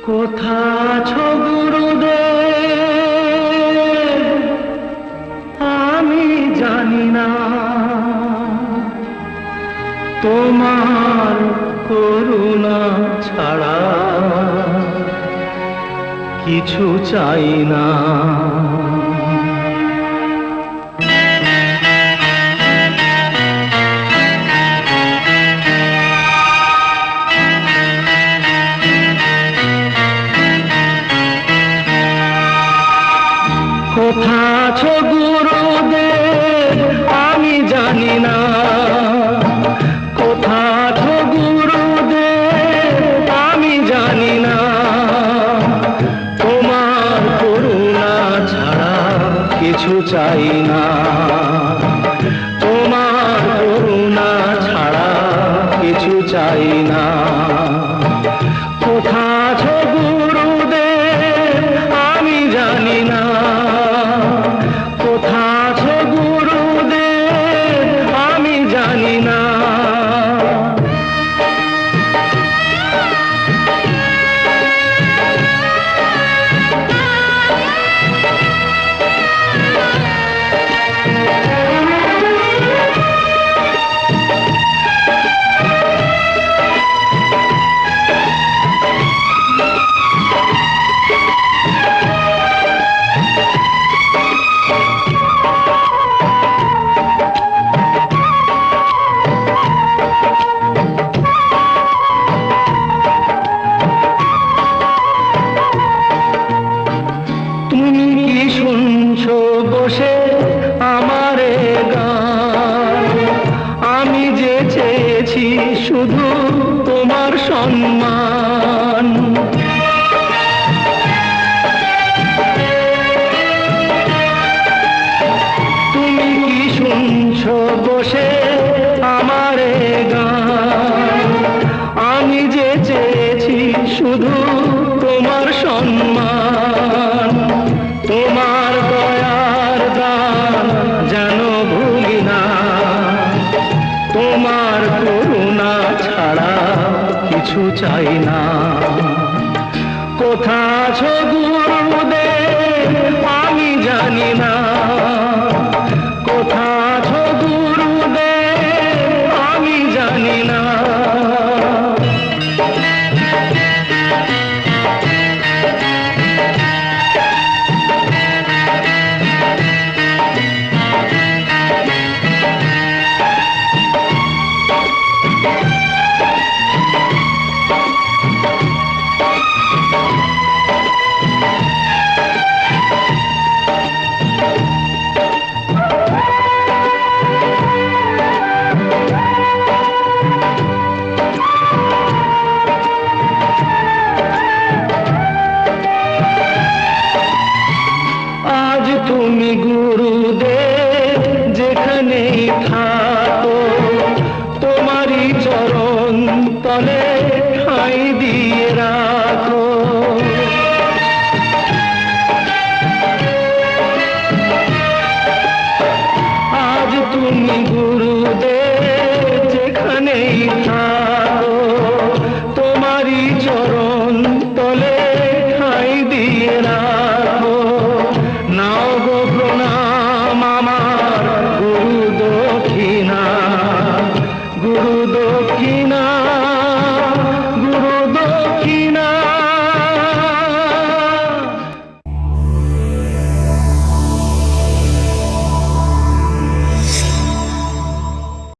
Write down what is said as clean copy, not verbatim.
কোথা আছো গুরুদেব আমি জানি না, তোমার করুণা ছাড়া কিছু চাই না। কোথা আছো গুরুদেব আমি জানি না, কোথা আছো গুরুদেব আমি জানি না, তোমার করুণা ছাড়া কিছু চাই না, তোমার করুণা ছাড়া কিছু চাই না। কোথা আছো গুরুদেব আমি জানি না, কোথা আছো গুরুদেব আমি জানি না। তুমি কি শুনছো বসে আমারে গান, আমি যে চেয়েছি শুধু তোমার সম্মান। তুমি কি শুনছো বসে আমারে গান, আমি যে চেয়েছি শুধু তোমার সম্মান। তোমার দয়ার দান যেন ভুলি না, তোমার করুণা ছাড়া কিছু চাই না। কোথা আছো